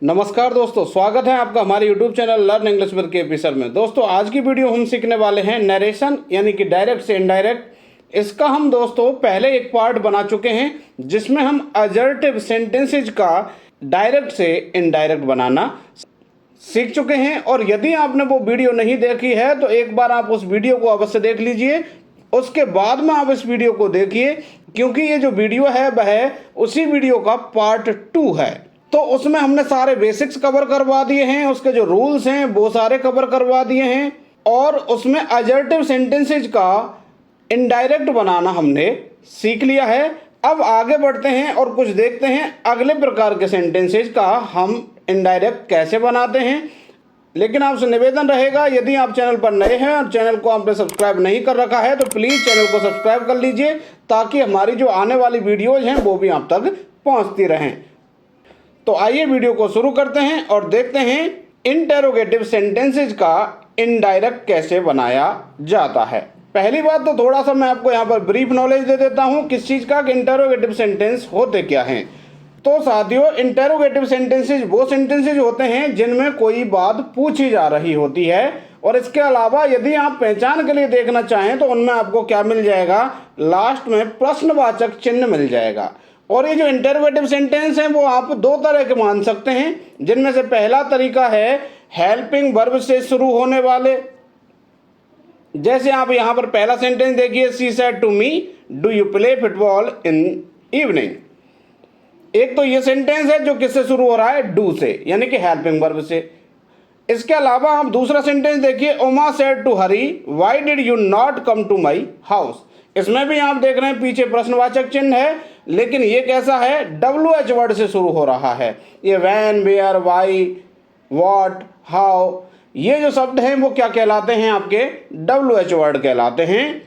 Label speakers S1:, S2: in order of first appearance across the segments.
S1: नमस्कार दोस्तों, स्वागत है आपका हमारे YouTube channel learn English with KP sir में। दोस्तों आज की वीडियो हम सीखने वाले हैं नरेशन यानी कि डायरेक्ट से इनडायरेक्ट। इसका हम दोस्तों पहले एक पार्ट बना चुके हैं जिसमें हम असर्टिव सेंटेंसेज का डायरेक्ट से इनडायरेक्ट बनाना सीख चुके हैं। और यदि आपने वो वीडियो नहीं देखी है तो एक बार आप उस वीडियो को अवश्य देख लीजिए, उसके बाद में आप इस वीडियो को देखिए, क्योंकि ये जो वीडियो है वह उसी वीडियो का पार्ट 2 है। तो उसमें हमने सारे बेसिक्स कवर करवा दिए हैं, उसके जो रूल्स हैं वो सारे कवर करवा दिए हैं, और उसमें असर्टिव सेंटेंसेज का इनडायरेक्ट बनाना हमने सीख लिया है। अब आगे बढ़ते हैं और कुछ देखते हैं अगले प्रकार के सेंटेंसेज का हम इनडायरेक्ट कैसे बनाते हैं। लेकिन आपसे निवेदन रहेगा, यदि आप चैनल पर नए हैं और चैनल को आपने सब्सक्राइब नहीं कर रखा है तो प्लीज़ चैनल को सब्सक्राइब कर लीजिए, ताकि हमारी जो आने वाली वीडियोज़ हैं वो भी आप तक पहुँचती रहें। तो आइए वीडियो को शुरू करते हैं और देखते हैं इंटेरोगेटिव सेंटेंसेज का इनडायरेक्ट कैसे बनाया जाता है। पहली बात तो थोड़ा सा मैं आपको यहाँ पर ब्रीफ नॉलेज दे देता हूँ किस चीज़ का, कि इंटेरोगेटिव सेंटेंस होते क्या हैं। तो साथियों, इंटेरोगेटिव सेंटेंसेज वो सेंटेंसेज होते हैं जिनमें कोई बात पूछी जा रही होती है, और इसके अलावा यदि आप पहचान के लिए देखना चाहें तो उनमें आपको क्या मिल जाएगा, लास्ट में प्रश्नवाचक चिन्ह मिल जाएगा। और ये जो इंटरोगेटिव सेंटेंस हैं वो आप दो तरह के मान सकते हैं, जिनमें से पहला तरीका है हेल्पिंग वर्ब से शुरू होने वाले। जैसे आप यहाँ पर पहला सेंटेंस देखिए, she said to me do you play football in evening. एक तो ये सेंटेंस है जो किससे शुरू हो रहा है, डू से, यानी कि हेल्पिंग वर्ब से। इसके अलावा आप दूसरा सेंटेंस देखिए, Uma said to Hari why did you not come to my house. इसमें भी आप देख रहे हैं पीछे प्रश्नवाचक चिन्ह है, लेकिन ये कैसा है, WH वर्ड से शुरू हो रहा है। ये when, where, why, what, how, ये जो शब्द हैं वो क्या कहलाते हैं, आपके WH वर्ड कहलाते हैं।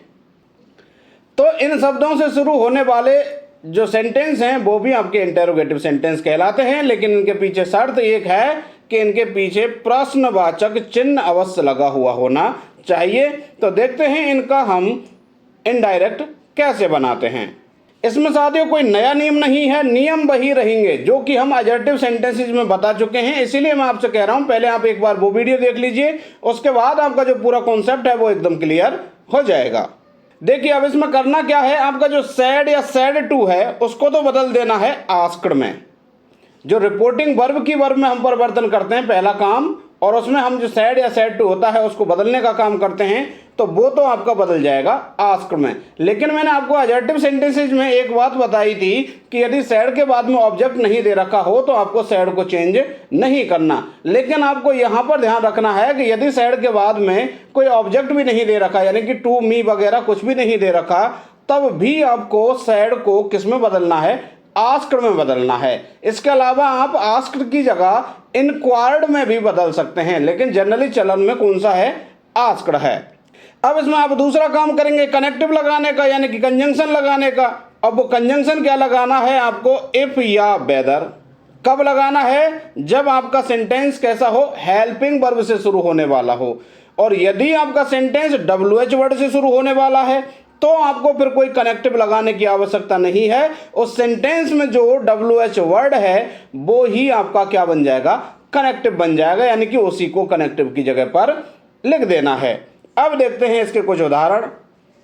S1: तो इन शब्दों से शुरू होने वाले जो सेंटेंस हैं वो भी आपके इंटेरोगेटिव सेंटेंस कहलाते हैं, लेकिन इनके पीछे शर्त एक है कि इनके पीछे प्रश्नवाचक चिन्ह अवश्य लगा हुआ होना चाहिए। तो देखते हैं इनका हम इनडायरेक्ट कैसे बनाते हैं। इसमें साथियों कोई नया नियम नहीं है, नियम वही रहेंगे जो कि हम असर्टिव सेंटेंसेज में बता चुके हैं। इसीलिए मैं आपसे कह रहा हूं पहले आप एक बार वो वीडियो देख लीजिए, उसके बाद आपका जो पूरा कॉन्सेप्ट है वो एकदम क्लियर हो जाएगा। देखिए अब इसमें करना क्या है, आपका जो सैड या सैड टू है उसको तो बदल देना है आस्क्ड में। जो रिपोर्टिंग वर्ब की वर्ब में हम परिवर्तन करते हैं पहला काम, और उसमें हम जो सैड या सैड टू होता है उसको बदलने का काम करते हैं, तो वो तो आपका बदल जाएगा आस्क्ड में। लेकिन मैंने आपको असर्टिव सेंटेंसेज में एक बात बताई थी कि यदि सैड के बाद में ऑब्जेक्ट नहीं दे रखा हो तो आपको सैड को चेंज नहीं करना। लेकिन आपको यहाँ पर ध्यान रखना है कि यदि सैड के बाद में कोई ऑब्जेक्ट भी नहीं दे रखा, यानी कि टू, मी वगैरह कुछ भी नहीं दे रखा, तब भी आपको सैड को किस में बदलना है, आस्क्ड में बदलना है। इसके अलावा आप आस्क्ड की जगह इनक्वायर्ड में भी बदल सकते हैं, लेकिन जनरली चलन में कौन सा है, आस्क्ड है। अब इसमें आप दूसरा काम करेंगे कनेक्टिव लगाने का, यानी कि कंजंक्शन लगाने का। अब वो कंजंक्शन क्या लगाना है आपको, इफ या वेदर। कब लगाना है, जब आपका सेंटेंस कैसा हो, हेल्पिंग वर्ब से शुरू होने वाला हो। और यदि आपका सेंटेंस WH वर्ड से शुरू होने वाला है तो आपको फिर कोई कनेक्टिव लगाने की आवश्यकता नहीं है। उस सेंटेंस में जो WH वर्ड है वो ही आपका क्या बन जाएगा, कनेक्टिव बन जाएगा, यानी कि उसी को कनेक्टिव की जगह पर लिख देना है। अब देखते हैं इसके कुछ उदाहरण।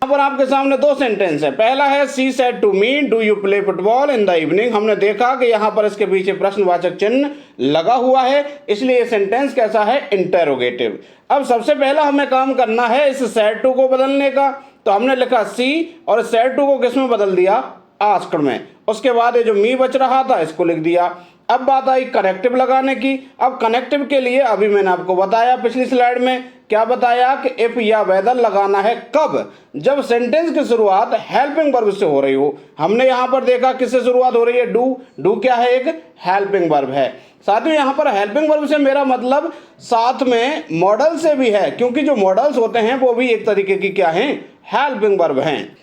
S1: यहाँ पर आपके सामने दो सेंटेंस है। पहला है she said to me do you play football in the evening. हमने देखा कि यहाँ पर इसके पीछे प्रश्नवाचक चिन्ह लगा हुआ है, इसलिए ये सेंटेंस कैसा है, इंटेरोगेटिव। अब सबसे पहला हमें काम करना है इस सेड टू को बदलने का। तो हमने लिखा सी और सेड टू को किस में बदल दिया, आस्क्ड में। उसके बाद ये जो मी बच रहा था इसको लिख दिया। अब बात आई कनेक्टिव लगाने की। अब कनेक्टिव के लिए अभी मैंने आपको बताया पिछली स्लाइड में, क्या बताया कि इफ या वेदर लगाना है कब, जब सेंटेंस की शुरुआत हेल्पिंग वर्ब से हो रही हो। हमने यहाँ पर देखा किससे शुरुआत हो रही है, डू। डू क्या है, एक हेल्पिंग वर्ब है। साथियों यहाँ पर हेल्पिंग वर्ब से मेरा मतलब साथ में मॉडल से भी है, क्योंकि जो मॉडल्स होते हैं वो भी एक तरीके की क्या हैं, हेल्पिंग वर्ब हैं।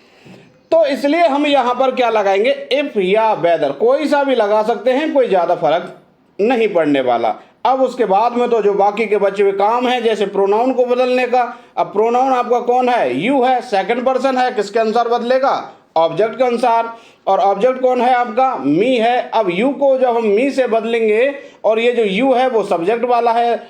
S1: तो इसलिए हम यहाँ पर क्या लगाएंगे, इफ या वेदर, कोई सा भी लगा सकते हैं, कोई ज़्यादा फर्क नहीं पड़ने वाला। अब उसके बाद में तो जो बाकी के बचे हुए काम है, जैसे प्रोनाउन को बदलने का। अब प्रोनाउन आपका कौन है, यू है, सेकंड पर्सन है, किसके अनुसार बदलेगा, ऑब्जेक्ट के अनुसार, और ऑब्जेक्ट कौन है आपका, मी है। अब यू को जब हम मी से बदलेंगे और ये जो यू है वो सब्जेक्ट वाला है,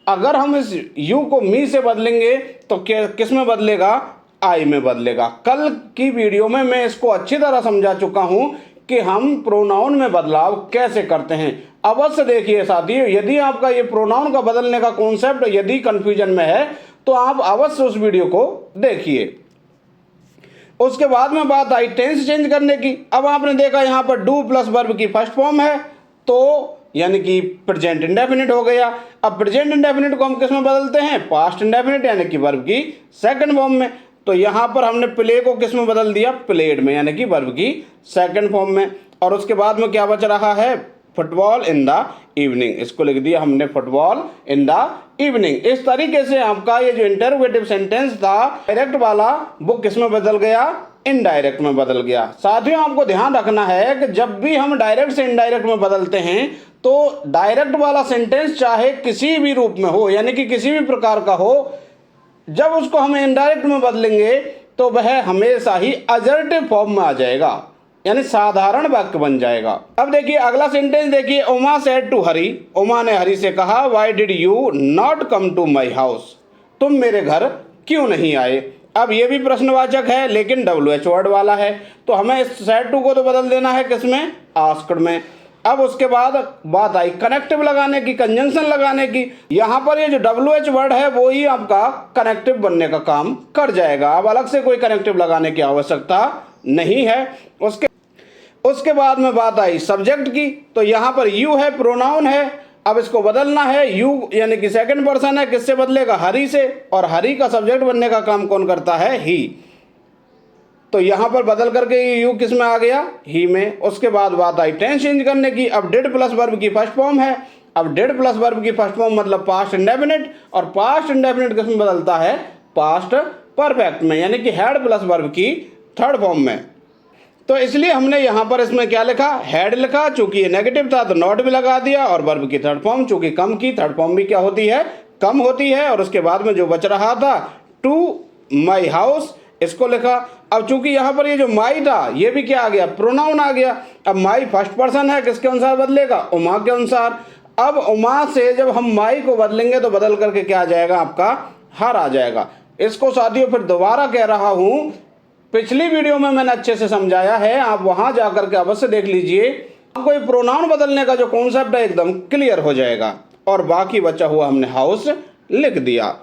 S1: अगर हम इस यू को मी से बदलेंगे तो किस में बदलेगा, आई में बदलेगा। कल की वीडियो में मैं इसको अच्छी तरह समझा चुका हूं कि हम प्रोनाउन में बदलाव कैसे करते हैं। अवश्य देखिए साथियों, यदि आपका ये प्रोनाउन का बदलने का कॉन्सेप्ट यदि कंफ्यूजन में है तो आप अवश्य उस वीडियो को देखिए। उसके बाद में बात आई टेंस चेंज करने की। अब आपने देखा यहाँ पर डू प्लस वर्ब की फर्स्ट फॉर्म है, तो यानी कि प्रेजेंट इंडेफिनिट हो गया। अब प्रेजेंट इंडेफिनिट को हम किस में बदलते हैं, पास्ट इंडेफिनिट यानी कि वर्ब की सेकंड फॉर्म में। तो यहाँ पर हमने प्ले को किस में बदल दिया, प्लेड में, यानी कि वर्ब की सेकंड फॉर्म में। और उसके बाद में क्या बच रहा है, फुटबॉल इन द इवनिंग, इसको लिख दिया हमने फुटबॉल इन द इवनिंग। इस तरीके से आपका ये जो इंटरोगेटिव सेंटेंस था डायरेक्ट वाला वो किस में बदल गया, इनडायरेक्ट में बदल गया। साथियों आपको ध्यान रखना है कि जब भी हम डायरेक्ट से इनडायरेक्ट में बदलते हैं तो डायरेक्ट वाला सेंटेंस चाहे किसी भी रूप में हो, यानी कि किसी भी प्रकार का हो, जब उसको हम इनडायरेक्ट में बदलेंगे तो वह हमेशा ही अजर्टिव फॉर्म में आ जाएगा, यानी साधारण वाक्य बन जाएगा। अब देखिए अगला सेंटेंस देखिए, उमा सेड टू हरी, उमा ने हरी से कहा, why did you not come to my house, तुम मेरे घर क्यों नहीं आए। अब ये भी प्रश्नवाचक है लेकिन WH वर्ड वाला है, तो हमें इस सेड टू को तो बदल देना है किसमें, आस्क्ड में। अब उसके बाद बात आई कनेक्टिव लगाने की, कंजंक्शन लगाने की। यहाँ पर ये जो WH वर्ड है वो ही आपका कनेक्टिव बनने का काम कर जाएगा। अब अलग से कोई कनेक्टिव लगाने की आवश्यकता नहीं है। उसके बाद में बात आई सब्जेक्ट की, तो यहाँ पर यू है, प्रोनाउन है, अब इसको बदलना है। यू यानी कि सेकंड पर्सन है, किससे बदलेगा, हरी से, और हरी का सब्जेक्ट बनने का काम कौन करता है, ही। तो यहाँ पर बदल करके यू किस में आ गया, ही में। उसके बाद बात आई टेंस चेंज करने की। अब डिड प्लस वर्ब की फर्स्ट फॉर्म है, अब डिड प्लस वर्ब की फर्स्ट फॉर्म मतलब पास्ट इंडेफिनिट, और पास्ट इंडेफिनिट किस में बदलता है, पास्ट परफेक्ट में, यानी कि हैड प्लस वर्ब की थर्ड फॉर्म में। तो इसलिए हमने यहाँ पर इसमें क्या लिखा, हैड लिखा, चूंकि ये नेगेटिव था तो नॉट भी लगा दिया, और वर्ब की थर्ड फॉर्म चूंकि कम की, थर्ड फॉर्म भी क्या होती है, कम होती है। और उसके बाद में जो बच रहा था टू माई हाउस, इसको लिखा। अब चूंकि यहाँ पर ये जो माई था ये भी क्या आ गया, प्रोनाउन आ गया। अब माई फर्स्ट पर्सन है, किसके अनुसार बदलेगा, उमा के अनुसार। अब उमा से जब हम माई को बदलेंगे तो बदल करके क्या आ जाएगा, आपका हर आ जाएगा। इसको साथियों फिर दोबारा कह रहा हूँ, पिछली वीडियो में मैंने अच्छे से समझाया है, आप वहां जाकर के अवश्य देख लीजिए, आपको ये प्रोनाउन बदलने का जो कॉन्सेप्ट है एकदम क्लियर हो जाएगा। और बाकी बचा हुआ हमने हाउस लिख दिया।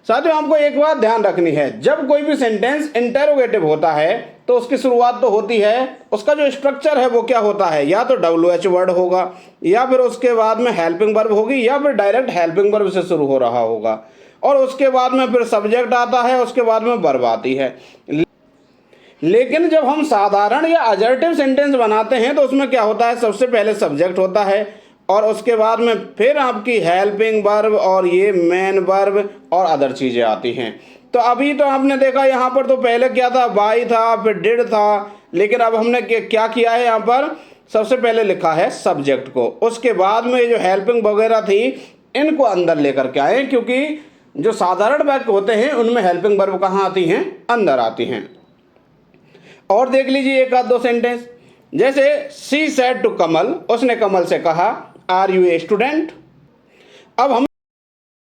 S1: साथियों आपको एक बात ध्यान रखनी है, जब कोई भी सेंटेंस इंटरोगेटिव होता है तो उसकी शुरुआत तो होती है, उसका जो स्ट्रक्चर है वो क्या होता है, या तो WH वर्ड होगा, या फिर उसके बाद में हेल्पिंग वर्ब होगी, या फिर डायरेक्ट हेल्पिंग वर्ब से शुरू हो रहा होगा, और उसके बाद में फिर सब्जेक्ट आता है, उसके बाद में वर्ब आती है। लेकिन जब हम साधारण या अजर्टिव सेंटेंस बनाते हैं तो उसमें क्या होता है, सबसे पहले सब्जेक्ट होता है, और उसके बाद में फिर आपकी हेल्पिंग वर्ब और ये मेन वर्ब और अदर चीज़ें आती हैं। तो अभी तो आपने देखा यहाँ पर तो पहले क्या था, बाई था, फिर डिड था, लेकिन अब हमने क्या किया है, यहाँ पर सबसे पहले लिखा है सब्जेक्ट को, उसके बाद में जो हेल्पिंग वगैरह थी इनको अंदर लेकर के आए, क्योंकि जो साधारण वाक्य होते हैं उनमें हेल्पिंग वर्ब कहाँ आती हैं, अंदर आती हैं। और देख लीजिए एक आध दो सेंटेंस, जैसे शी सेड टू कमल, उसने कमल से कहा, आर यू ए स्टूडेंट। अब हमें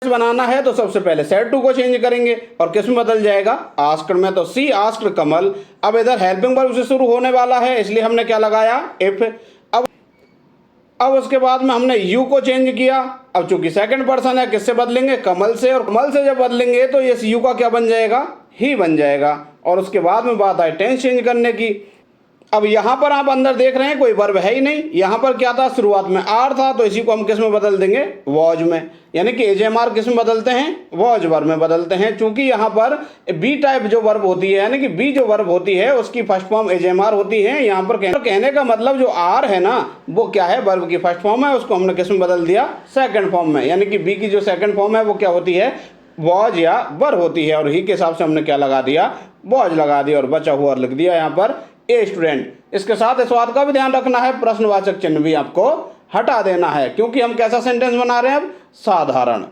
S1: बनाना है तो सबसे पहले सेड टू को चेंज करेंगे और किस में बदल जाएगा, आस्क्ड में। तो सी आस्क्ड कमल, अब इधर हेल्पिंग वर्ब से शुरू होने वाला है इसलिए हमने क्या लगाया, इफ। अब उसके बाद में हमने यू को चेंज किया। अब चूंकि सेकंड पर्सन है, किससे बदलेंगे, कमल से, और कमल से जब बदलेंगे तो ये यू का क्या बन जाएगा, ही बन जाएगा। और उसके बाद में बात आई टेंस चेंज करने की। अब यहाँ पर आप अंदर देख रहे हैं कोई वर्ब है ही नहीं, यहाँ पर क्या था, शुरुआत में आर था, तो इसी को हम किस में बदल देंगे, वॉज में, यानी कि एजेएमआर किस में बदलते हैं, वॉज वर्ब में बदलते हैं। चूंकि यहाँ पर बी टाइप जो वर्ब होती है, यानी कि बी जो वर्ब होती है उसकी फर्स्ट फॉर्म एजेएमआर होती है। यहाँ पर कहने का मतलब जो आर है ना वो क्या है, वर्ब की फर्स्ट फॉर्म है, उसको हमने किस में बदल दिया, सेकंड फॉर्म में, यानी कि बी की जो सेकंड फॉर्म है वो क्या होती है, वॉज या वर होती है। और ही के हिसाब से हमने क्या लगा दिया, वॉज लगा दिया, और बचा हुआ लिख दिया यहाँ पर ए स्टूडेंट। इसके साथ इस बात का भी ध्यान रखना है, प्रश्नवाचक चिन्ह भी आपको हटा देना है, क्योंकि हम कैसा सेंटेंस बना रहे हैं, अब साधारण।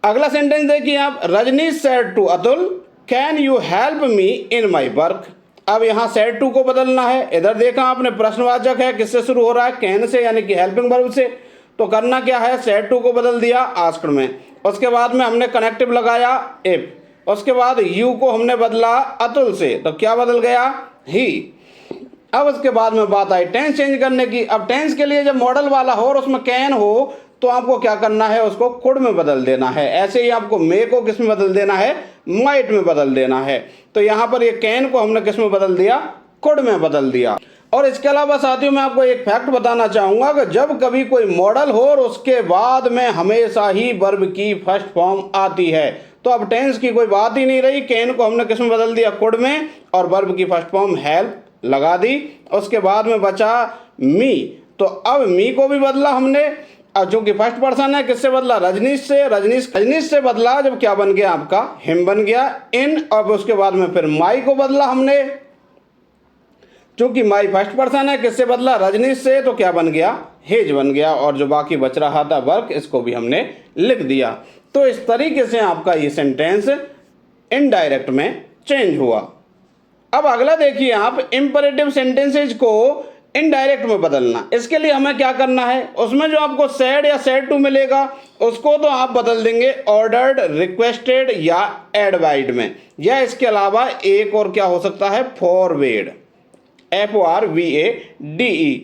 S1: अगला सेंटेंस देखिए आप, Rajneesh said to Atul, can you help me in my work. अब यहाँ सेड टू को बदलना है। इधर देखा आपने प्रश्नवाचक है, किससे शुरू हो रहा है, कैन से, यानी कि हेल्पिंग वर्ब से। तो करना क्या है, सेड टू को बदल दिया आस्क्ड में। उसके बाद में हमने कनेक्टिव लगाया इफ। उसके बाद यू को हमने बदला अतुल से, तो क्या बदल गया, ही। अब उसके बाद में बात आई टेंस चेंज करने की। अब टेंस के लिए जब मॉडल वाला हो और उसमें कैन हो तो आपको क्या करना है, उसको कुड में बदल देना है। ऐसे ही आपको मे को किस में बदल देना है, माइट में बदल देना है। तो यहाँ पर ये कैन को हमने किस में बदल दिया, कुड में बदल दिया। और इसके अलावा साथियों मैं आपको एक फैक्ट बताना चाहूँगा कि जब कभी कोई मॉडल हो और उसके बाद में हमेशा ही वर्ब की फर्स्ट फॉर्म आती है, तो अब टेंस की कोई बात ही नहीं रही। कैन को हमने किस में बदल दिया, कुड में, और वर्ब की फर्स्ट फॉर्म हेल्प लगा दी। उसके बाद में बचा मी। तो अब मी को भी बदला हमने, अब चूंकि फर्स्ट पर्सन है, किससे बदला, रजनीश से। रजनीश से बदला जब क्या बन गया आपका, हिम बन गया, इन। अब उसके बाद में फिर माई को बदला हमने, चूंकि माई फर्स्ट पर्सन है, किससे बदला, रजनीश से, तो क्या बन गया, हिज बन गया। और जो बाकी बच रहा था वर्क, इसको भी हमने लिख दिया। तो इस तरीके से आपका ये सेंटेंस इनडायरेक्ट में चेंज हुआ। अब अगला देखिए आप, इंपरेटिव सेंटेंसेज को इनडायरेक्ट में बदलना। इसके लिए हमें क्या करना है, उसमें जो आपको सेड या सेड टू मिलेगा उसको तो आप बदल देंगे ऑर्डर्ड, रिक्वेस्टेड या एडवाइड में, या इसके अलावा एक और क्या हो सकता है, फॉरवेड, FORVADE।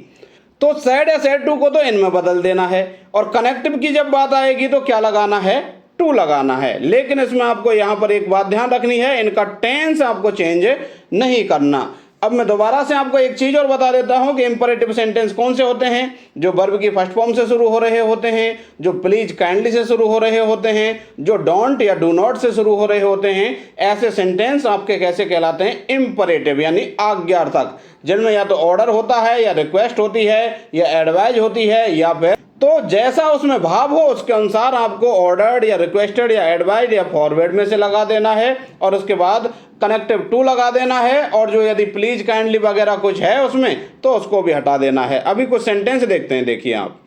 S1: तो सेड या सेड टू को तो इनमें बदल देना है। और कनेक्टिव की जब बात आएगी तो क्या लगाना है, टू लगाना है। लेकिन इसमें आपको यहाँ पर एक बात ध्यान रखनी है, इनका टेंस आपको चेंज नहीं करना। अब मैं दोबारा से आपको एक चीज और बता देता हूं कि इंपरेटिव सेंटेंस कौन से होते हैं, जो वर्ब की फर्स्ट फॉर्म से शुरू हो रहे होते हैं, जो प्लीज काइंडली से शुरू हो रहे होते हैं, जो डोंट या डू नॉट से शुरू हो रहे होते हैं। ऐसे सेंटेंस आपके कैसे कहलाते हैं, इंपरेटिव, यानी आज्ञार्थक, जिनमें या तो ऑर्डर होता है, या रिक्वेस्ट होती है, या एडवाइज होती है, या फिर तो जैसा उसमें भाव हो उसके अनुसार आपको ऑर्डर्ड या रिक्वेस्टेड या एडवाइड या फॉरवर्ड में से लगा देना है। और उसके बाद कनेक्टिव टू लगा देना है। और जो यदि प्लीज काइंडली वगैरह कुछ है उसमें तो उसको भी हटा देना है। अभी कुछ सेंटेंस देखते हैं, देखिए आप।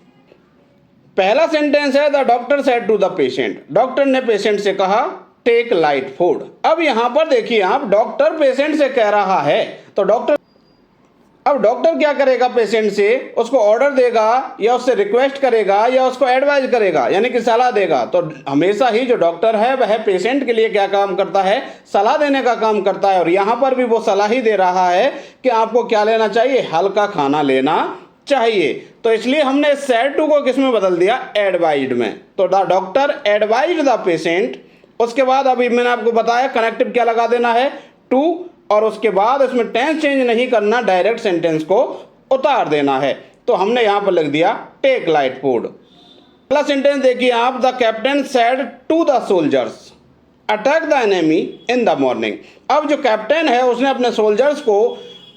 S1: पहला सेंटेंस है, the doctor said to the patient. Doctor ने पेशेंट से कहा टेक लाइट फूड। अब यहां पर देखिए आप, डॉक्टर पेशेंट से कह रहा है, तो डॉक्टर क्या करेगा, पेशेंट से उसको ऑर्डर देगा, या उससे रिक्वेस्ट करेगा, या उसको एडवाइज करेगा, यानी कि सलाह देगा। तो हमेशा ही जो डॉक्टर है वह पेशेंट के लिए क्या काम करता है, सलाह देने का काम करता है। और यहाँ पर भी वो सलाह ही दे रहा है कि आपको क्या लेना चाहिए, हल्का खाना लेना चाहिए। तो इसलिए हमने सेड टू को किस में बदल दिया, एडवाइज्ड में। तो the doctor advised the patient. उसके बाद अभी मैंने आपको बताया कनेक्टिव क्या लगा देना है, टू। और उसके बाद इसमें टेंस चेंज नहीं करना, डायरेक्ट सेंटेंस को उतार देना है। तो हमने यहां पर लिख दिया टेक लाइट फूड। अगला सेंटेंस देखिए आप, the captain said to the soldiers attack the enemy in the morning. अब जो कैप्टन है उसने अपने सोल्जर्स को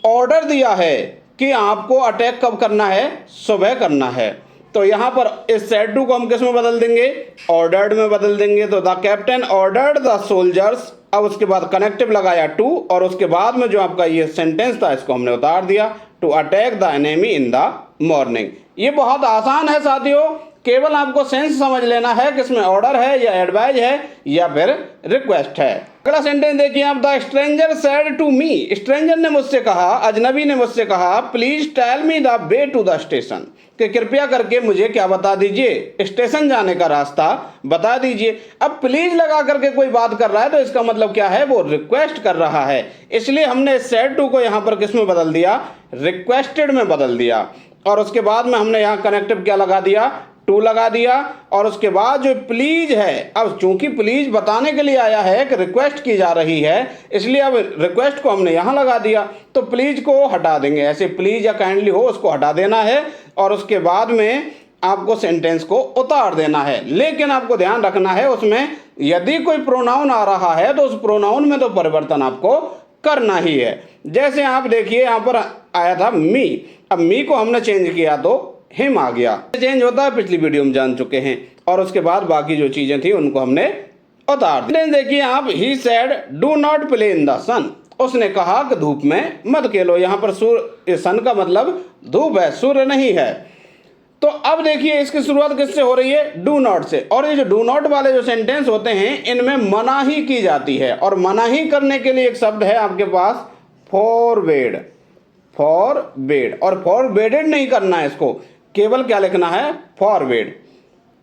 S1: ऑर्डर दिया है कि आपको अटैक कब करना है, सुबह करना है। तो यहां पर इस सेड टू को हम किस में बदल देंगे, ऑर्डर्ड में बदल देंगे। तो the captain ordered the soldiers. अब उसके बाद कनेक्टिव लगाया टू, और उसके बाद में जो आपका ये सेंटेंस था इसको हमने उतार दिया, to attack the enemy in the morning. ये बहुत आसान है साथियों, केवल आपको सेंस समझ लेना है कि इसमें ऑर्डर है, या एडवाइज है, या फिर रिक्वेस्ट है। अगला सेंटेंस देखिए आप, the stranger said to me. Stranger ने मुझसे कहा, अजनबी ने मुझसे कहा, please tell me the way to the station, कि कृपया करके मुझे क्या बता दीजिए, स्टेशन जाने का रास्ता बता दीजिए। अब प्लीज लगा करके कोई बात कर रहा है तो इसका मतलब क्या है, वो रिक्वेस्ट कर रहा है। इसलिए हमने सेड टू को यहाँ पर किस में बदल दिया, रिक्वेस्टेड में बदल दिया। और उसके बाद में हमने यहाँ कनेक्टिव क्या लगा दिया, टू लगा दिया। और उसके बाद जो प्लीज है, अब चूंकि प्लीज बताने के लिए आया है कि रिक्वेस्ट की जा रही है, इसलिए अब रिक्वेस्ट को हमने यहाँ लगा दिया। तो प्लीज को हटा देंगे, ऐसे प्लीज या काइंडली हो उसको हटा देना है। और उसके बाद में आपको सेंटेंस को उतार देना है। लेकिन आपको ध्यान रखना है, उसमें यदि कोई प्रोनाउन आ रहा है तो उस प्रोनाउन में तो परिवर्तन आपको करना ही है। जैसे आप देखिए यहाँ पर आया था मी, अब मी को हमने चेंज किया तो हिम आ गया। चेंज होता है, पिछली वीडियो में जान चुके हैं। और उसके बाद बाकी जो चीजें थी उनको हमने उतार दी। देखिए आप, he said do not play in the sun. उसने कहा कि धूप में मत खेलो। यहाँ पर सूर्य, सन का मतलब धूप है, सूर्य नहीं है। तो अब देखिए इसकी शुरुआत किससे हो रही है, डू नॉट से। और ये जो डू नॉट वाले जो सेंटेंस होते हैं इनमें मनाही की जाती है। और मनाही करने के लिए एक शब्द है आपके पास, फॉरवर्ड, फॉरवर्ड, और फॉरवर्डेड नहीं करना है इसको, केवल क्या लिखना है, फॉरवर्ड।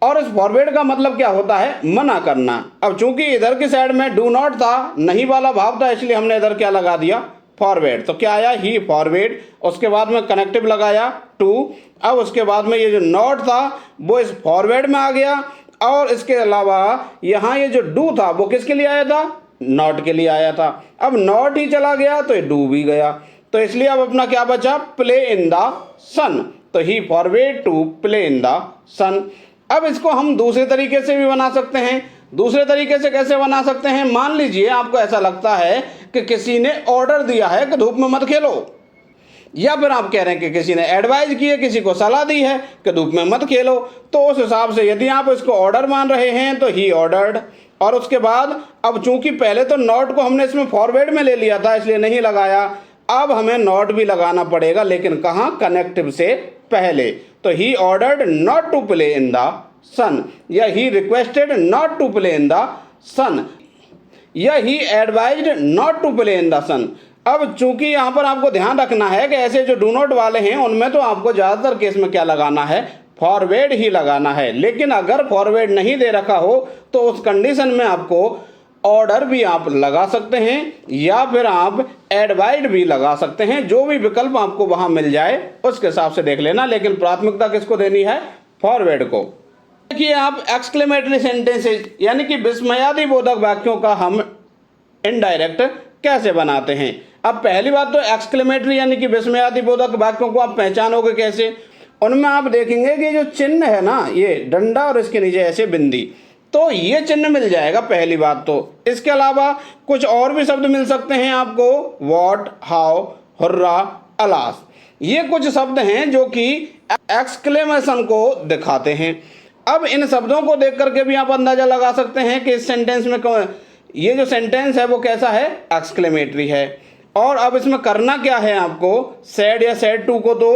S1: और इस फॉरवर्ड का मतलब क्या होता है, मना करना। अब चूंकि इधर की साइड में डू नॉट था, नहीं वाला भाव था, इसलिए हमने इधर क्या लगा दिया, फॉरवर्ड। तो क्या आया, ही फॉरवर्ड। उसके बाद में कनेक्टिव लगाया टू। अब उसके बाद में ये जो नॉट था वो इस फॉरवर्ड में आ गया, और इसके अलावा यहाँ ये जो डू था वो किसके लिए आया था, नॉट के लिए आया था। अब नॉट ही चला गया तो ये डू भी गया, तो इसलिए अब अपना क्या बचा, प्ले इन द सन। तो he forward to play in the sun. अब इसको हम दूसरे तरीके से भी बना सकते हैं। दूसरे तरीके से कैसे बना सकते हैं, मान लीजिए आपको ऐसा लगता है कि किसी ने ऑर्डर दिया है कि धूप में मत खेलो, या फिर आप कह रहे हैं कि किसी ने एडवाइस की है, किसी को सलाह दी है कि धूप में मत खेलो, तो उस हिसाब से यदि आप इसको ऑर्डर मान रहे हैं तो ही ऑर्डर्ड। और उसके बाद अब चूंकि पहले तो नॉट को हमने इसमें फॉरवर्ड में ले लिया था इसलिए नहीं लगाया, अब हमें नॉट भी लगाना पड़ेगा, लेकिन कहाँ, कनेक्टिव से पहले। तो he ordered not to play in the sun, या he requested not to play in the sun, या he advised not to play in the sun. अब चूंकि यहाँ पर आपको ध्यान रखना है कि ऐसे जो डू नॉट वाले हैं उनमें तो आपको ज़्यादातर केस में क्या लगाना है, फॉरवर्ड ही लगाना है। लेकिन अगर फॉरवर्ड नहीं दे रखा हो तो उस कंडीशन में आपको ऑर्डर भी आप लगा सकते हैं, या फिर आप एडवाइड भी लगा सकते हैं। जो भी विकल्प आपको वहां मिल जाए उसके हिसाब से देख लेना, लेकिन प्राथमिकता किसको देनी है, फॉरवर्ड को। देखिए आप एक्सक्लेमेटरी सेंटेंसेज यानी कि विस्मयादि बोधक वाक्यों का हम इनडायरेक्ट कैसे बनाते हैं। अब पहली बात तो एक्सक्लेमेटरी यानी कि विस्मयादि बोधक वाक्यों को आप पहचानोगे कैसे, उनमें आप देखेंगे कि जो चिन्ह है ना, ये डंडा और इसके नीचे ऐसे बिंदी, तो ये चिन्ह मिल जाएगा पहली बात तो। इसके अलावा कुछ और भी शब्द मिल सकते हैं आपको, वॉट, हाउ, हुर्रा, अलास, ये कुछ शब्द हैं जो कि एक्सक्लेमेशन को दिखाते हैं। अब इन शब्दों को देख करके भी आप अंदाजा लगा सकते हैं कि इस सेंटेंस में ये जो सेंटेंस है वो कैसा है, एक्सक्लेमेटरी है। और अब इसमें करना क्या है आपको, सैड या सैड टू को तो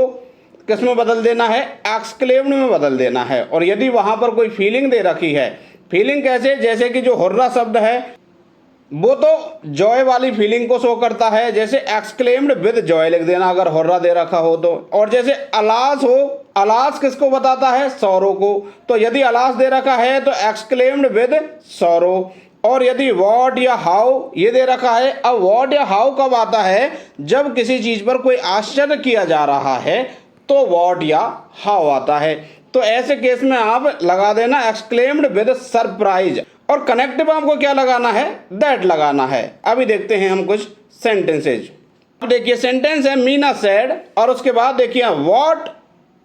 S1: किस में बदल देना है, एक्सक्लेम्ड में बदल देना है। और यदि वहां पर कोई फीलिंग दे रखी है, फीलिंग कैसे, जैसे कि जो हुर्रा शब्द है वो तो जॉय वाली फीलिंग को शो करता है, जैसे एक्सक्लेम्ड विद जॉय लिख देना अगर हुर्रा दे रखा हो तो। और जैसे अलास हो, अलास किसको बताता है, सौरो को, तो यदि अलास दे रखा है तो एक्सक्लेम्ड विद सौरो। और यदि वॉट या हाउ ये दे रखा है, अब वॉट या हाउ कब आता है, जब किसी चीज पर कोई आश्चर्य किया जा रहा है तो वॉट या हाउ आता है। तो ऐसे केस में आप लगा देना एक्सक्लेम्ड विद सरप्राइज। और कनेक्टिव आपको क्या लगाना है, दैट लगाना है। अभी देखते हैं हम कुछ सेंटेंसेज। अब देखिए सेंटेंस है मीना सेड, और उसके बाद देखिए व्हाट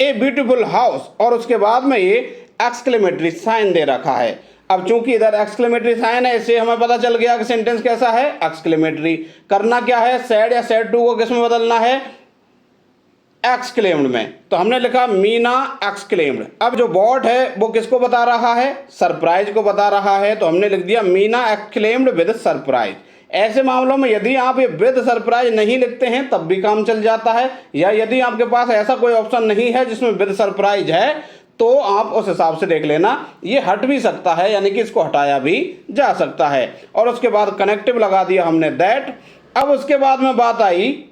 S1: ए ब्यूटीफुल हाउस, और उसके बाद में ये एक्सक्लेमेटरी साइन दे रखा है। अब चूंकि इधर एक्सक्लेमेटरी साइन है, इससे हमें पता चल गया कि सेंटेंस कैसा है, एक्सक्लेमेटरी। करना क्या है, सैड या सैड टू को किस में बदलना है, एक्सक्लेम्ड में। तो हमने लिखा मीना एक्सक्लेम्ड। अब जो वॉट है वो किसको बता रहा है, सरप्राइज को बता रहा है, तो हमने लिख दिया मीना एक्सक्लेम्ड विद सरप्राइज। ऐसे मामलों में यदि आप ये विद सरप्राइज नहीं लिखते हैं तब भी काम चल जाता है, या यदि आपके पास ऐसा कोई ऑप्शन नहीं है जिसमें विद सरप्राइज है तो आप उस हिसाब से देख लेना, ये हट भी सकता है, यानी कि इसको हटाया भी जा सकता है। और उसके बाद कनेक्टिव लगा दिया हमने दैट। अब उसके बाद में बात आई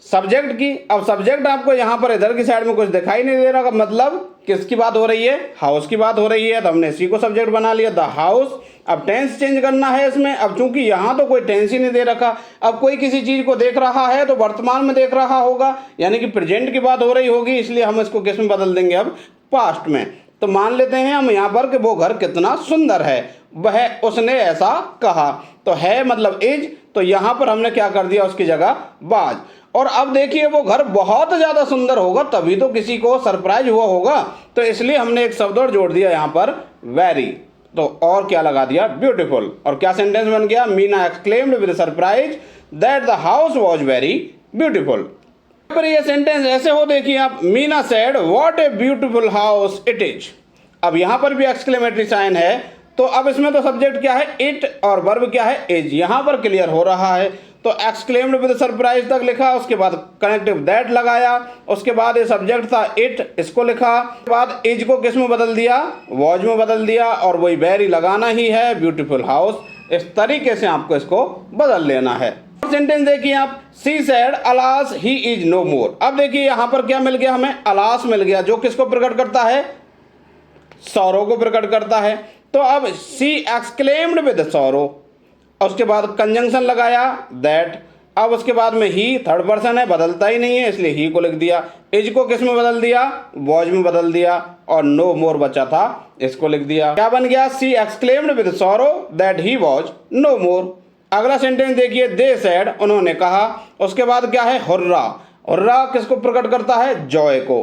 S1: सब्जेक्ट की। अब सब्जेक्ट आपको यहाँ पर इधर की साइड में कुछ दिखाई नहीं दे रहा, मतलब किसकी बात हो रही है, हाउस की बात हो रही है, तो हमने इसी को सब्जेक्ट बना लिया, द हाउस। अब टेंस चेंज करना है इसमें। अब चूंकि यहाँ तो कोई टेंस ही नहीं दे रखा, अब कोई किसी चीज को देख रहा है तो वर्तमान में देख रहा होगा, यानी कि प्रेजेंट की बात हो रही होगी, इसलिए हम इसको किस में बदल देंगे, अब पास्ट में। तो मान लेते हैं हम यहाँ पर कि वो घर कितना सुंदर है, वह उसने ऐसा कहा, तो है मतलब इज, तो यहाँ पर हमने क्या कर दिया उसकी जगह वाज। और अब देखिए वो घर बहुत ज्यादा सुंदर होगा तभी तो किसी को सरप्राइज हुआ होगा, तो इसलिए हमने एक शब्द और जोड़ दिया यहाँ पर, वेरी। तो और क्या लगा दिया, ब्यूटीफुल। और क्या सेंटेंस बन गया, Meena exclaimed with surprise that the house was very beautiful. पर ये सेंटेंस ऐसे हो, देखिए आप, Meena said what a beautiful house it is. अब यहाँ पर भी एक्सक्लेमेटरी साइन है, तो अब इसमें तो सब्जेक्ट क्या है, इट, और वर्ब क्या है, इज। यहाँ पर क्लियर हो रहा है, तो एक्सक्लेम्ड विद सरप्राइज तक लिखा, उसके बाद कनेक्टिव दैट लगाया, उसके बाद ये सब्जेक्ट था इट, इसको लिखा, उसके बाद इज को किस में बदल दिया, वॉज में बदल दिया, और वही वेरी लगाना ही है, ब्यूटीफुल हाउस। इस तरीके से आपको इसको बदल लेना है। सेंटेंस देखिए आप, she said alas he is no more. अब देखिए यहां पर क्या मिल गया हमें, अलास मिल गया, जो किसको प्रकट करता है, सौरो को प्रकट करता है। तो अब सी एक्सक्लेम्ड विद सौरो, उसके बाद कंजंक्शन लगाया दैट, अब उसके बाद में ही थर्ड पर्सन है, बदलता ही नहीं है इसलिए ही को लिख दिया, इज को किस में बदल दिया, वॉज में बदल दिया, और नो मोर बचा था इसको लिख दिया। क्या बन गया, she exclaimed with sorrow that he was no more. अगला सेंटेंस देखिए, दे सेड उन्होंने कहा, उसके बाद क्या है, हुर्रा, हुर्रा किसको प्रकट करता है, जॉय को,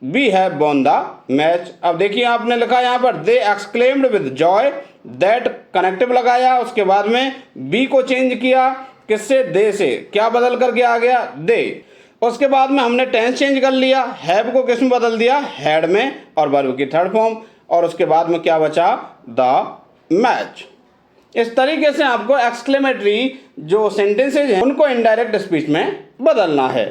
S1: we have won the match. अब देखिए आपने लिखा यहाँ पर they exclaimed with joy, that connective लगाया, उसके बाद में बी को चेंज किया किससे, दे से, क्या बदल करके आ गया, दे। उसके बाद में हमने टेंस चेंज कर लिया, हैव को किस में बदल दिया, हैड में, और वर्ब की थर्ड फॉर्म, और उसके बाद में क्या बचा, द मैच। इस तरीके से आपको एक्सक्लेमेटरी जो सेंटेंसेज हैं उनको इनडायरेक्ट स्पीच में बदलना है।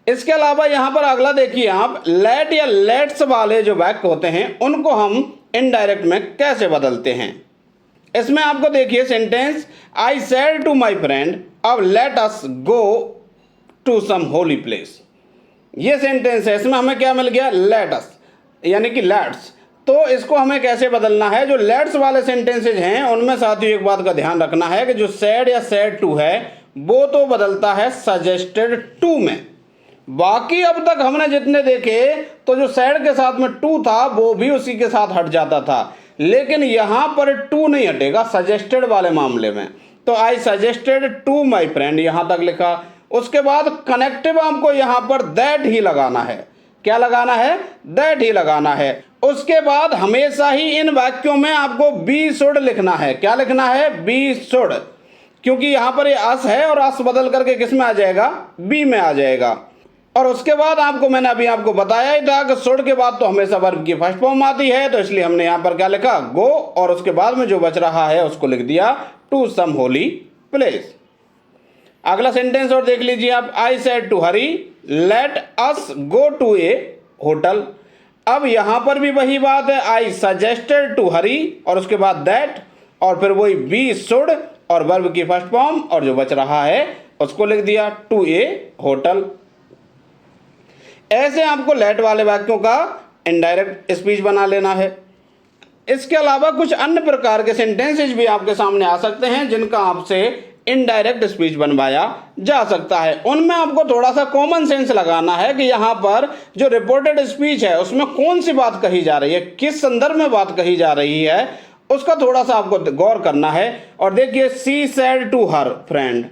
S1: इसके अलावा यहाँ पर अगला देखिए आप, लेट या लेट्स वाले जो वाक्य होते हैं उनको हम इनडायरेक्ट में कैसे बदलते हैं। इसमें आपको देखिए sentence, I said to my friend अब let us go to some holy place, ये सेंटेंस है, इसमें हमें क्या मिल गया, लेट अस यानी कि लेट्स। तो इसको हमें कैसे बदलना है, जो लेट्स वाले सेंटेंसेज हैं उनमें साथियों एक बात का ध्यान रखना है कि जो सेड या सेड टू है वो तो बदलता है सजेस्टेड टू में। बाकी अब तक हमने जितने देखे तो जो सेड के साथ में टू था वो भी उसी के साथ हट जाता था, लेकिन यहां पर टू नहीं हटेगा सजेस्टेड वाले मामले में। तो I suggested to my friend यहां तक लिखा, उसके बाद कनेक्टिव आपको यहां पर दैट ही लगाना है, क्या लगाना है, दैट ही लगाना है। उसके बाद हमेशा ही इन वाक्यों में आपको बी शुड लिखना है, क्या लिखना है, बी शुड, क्योंकि यहां पर ये अस है और अस बदल करके किस में आ जाएगा, बी में आ जाएगा। और उसके बाद आपको मैंने अभी आपको बताया ही था कि शुड के बाद तो हमेशा वर्ब की फर्स्ट फॉर्म आती है, तो इसलिए हमने यहाँ पर क्या लिखा, गो, और उसके बाद में जो बच रहा है उसको लिख दिया टू सम होली प्लेस। अगला सेंटेंस और देख लीजिए आप, I said to Hari let us go to a hotel. अब यहां पर भी वही बात है, आई सजेस्टेड टू हरी और उसके बाद दैट, और फिर वही बी शुड और वर्ब की फर्स्ट फॉर्म, और जो बच रहा है उसको लिख दिया टू ए होटल। ऐसे आपको लेट वाले वाक्यों का इनडायरेक्ट स्पीच बना लेना है। इसके अलावा कुछ अन्य प्रकार के सेंटेंसेज भी आपके सामने आ सकते हैं जिनका आपसे इनडायरेक्ट स्पीच बनवाया जा सकता है। उनमें आपको थोड़ा सा कॉमन सेंस लगाना है कि यहाँ पर जो रिपोर्टेड स्पीच है उसमें कौन सी बात कही जा रही है, किस संदर्भ में बात कही जा रही है, उसका थोड़ा सा आपको गौर करना है। और देखिए, she said to her friend,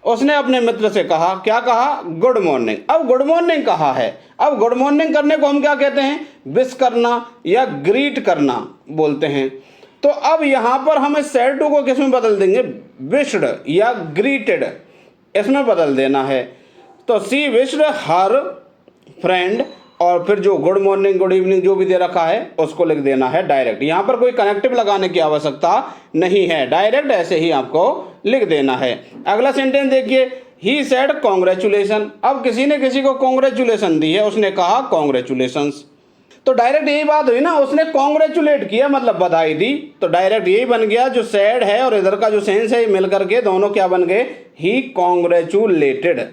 S1: उसने अपने मित्र से कहा, क्या कहा, गुड मॉर्निंग। अब गुड मॉर्निंग कहा है, अब गुड मॉर्निंग करने को हम क्या कहते हैं, विश करना या ग्रीट करना बोलते हैं। तो अब यहां पर हमें सेड टू को किस में बदल देंगे, विश्ड या ग्रीटेड, इसमें बदल देना है। तो सी विश्ड हर फ्रेंड, और फिर जो गुड मॉर्निंग गुड इवनिंग जो भी दे रखा है उसको लिख देना है डायरेक्ट। यहां पर कोई कनेक्टिव लगाने की आवश्यकता नहीं है, डायरेक्ट ऐसे ही आपको लिख देना है। अगला सेंटेंस देखिए, ही सेड कॉन्ग्रेचुलेशन। अब किसी ने किसी को कॉन्ग्रेचुलेशन दी है, उसने कहा कॉन्ग्रेचुलेशंस, तो डायरेक्ट यही बात हुई ना, उसने कॉन्ग्रेचुलेट किया मतलब बधाई दी, तो डायरेक्ट यही बन गया, जो सैड है और इधर का जो सेंस है मिल करके दोनों क्या बन गए, ही कॉन्ग्रेचुलेटेड।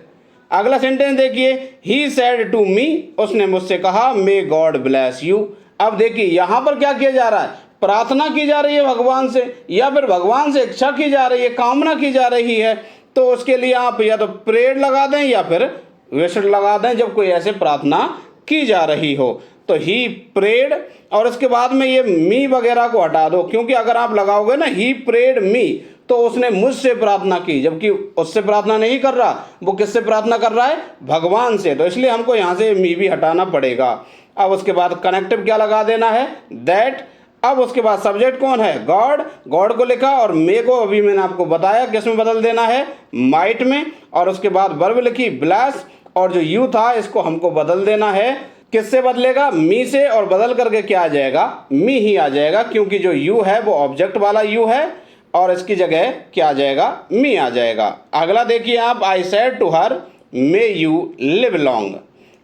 S1: अगला सेंटेंस देखिए, ही सेड टू मी, उसने मुझसे कहा मे गॉड ब्लेस यू। अब देखिए यहां पर क्या किया जा रहा है, प्रार्थना की जा रही है भगवान से, या फिर भगवान से इच्छा की जा रही है, कामना की जा रही है। तो उसके लिए आप या तो प्रेयर लगा दें या फिर विश्ड लगा दें जब कोई ऐसे प्रार्थना की जा रही हो। तो ही प्रेड, और उसके बाद में ये मी वगैरह को हटा दो, क्योंकि अगर आप लगाओगे ना ही प्रेड मी तो उसने मुझसे प्रार्थना की, जबकि उससे प्रार्थना नहीं कर रहा, वो किससे प्रार्थना कर रहा है, भगवान से। तो इसलिए हमको यहाँ से मी भी हटाना पड़ेगा। अब उसके बाद कनेक्टिव क्या लगा देना है, दैट। अब उसके बाद सब्जेक्ट कौन है, गॉड, गॉड को लिखा, और मे को अभी मैंने आपको बताया किस में बदल देना है, माइट में। और उसके बाद वर्ब लिखी ब्लेस, और जो यू था इसको हमको बदल देना है, किससे बदलेगा, मी से, और बदल करके क्या आ जाएगा, मी ही आ जाएगा, क्योंकि जो यू है वो ऑब्जेक्ट वाला यू है और इसकी जगह क्या आ जाएगा, मी आ जाएगा। अगला देखिए आप, I said to her may you live long,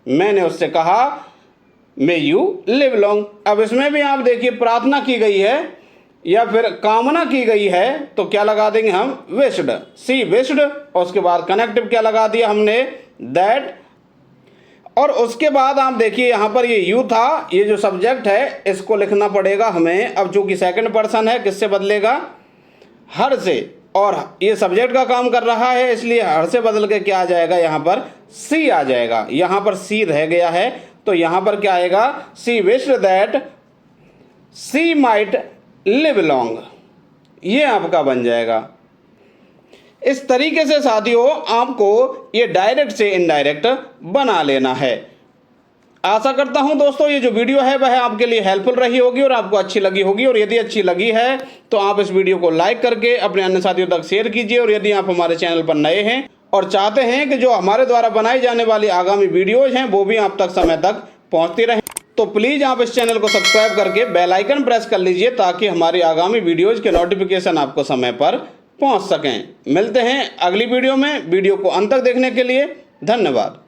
S1: मैंने उससे कहा मे यू लिव लॉन्ग। अब इसमें भी आप देखिए प्रार्थना की गई है, या फिर कामना की गई है तो क्या लगा देंगे हम विश्ड, सी विश्ड। और उसके बाद कनेक्टिव क्या लगा दिया हमने दैट। और उसके बाद आप देखिए यहाँ पर ये यू था, ये जो सब्जेक्ट है इसको लिखना पड़ेगा हमें। अब चूंकि सेकंड पर्सन है किससे बदलेगा, हर से, और ये सब्जेक्ट का काम कर रहा है इसलिए हर से बदल के क्या आ जाएगा यहाँ पर सी आ जाएगा। यहाँ पर सी रह गया है तो यहाँ पर क्या आएगा she wished that she might live long, ये आपका बन जाएगा। इस तरीके से साथियों आपको ये डायरेक्ट से इनडायरेक्ट बना लेना है। आशा करता हूं दोस्तों ये जो वीडियो है वह आपके लिए हेल्पफुल रही होगी और आपको अच्छी लगी होगी। और यदि अच्छी लगी है तो आप इस वीडियो को लाइक करके अपने अन्य साथियों तक शेयर कीजिए। और यदि आप हमारे चैनल पर नए हैं और चाहते हैं कि जो हमारे द्वारा बनाई जाने वाली आगामी वीडियोज हैं वो भी आप तक समय तक पहुँचती रहें, तो प्लीज़ आप इस चैनल को सब्सक्राइब करके बेल आइकन प्रेस कर लीजिए ताकि हमारी आगामी वीडियोज़ के नोटिफिकेशन आपको समय पर पहुंच सकें। मिलते हैं अगली वीडियो में। वीडियो को अंत तक देखने के लिए धन्यवाद।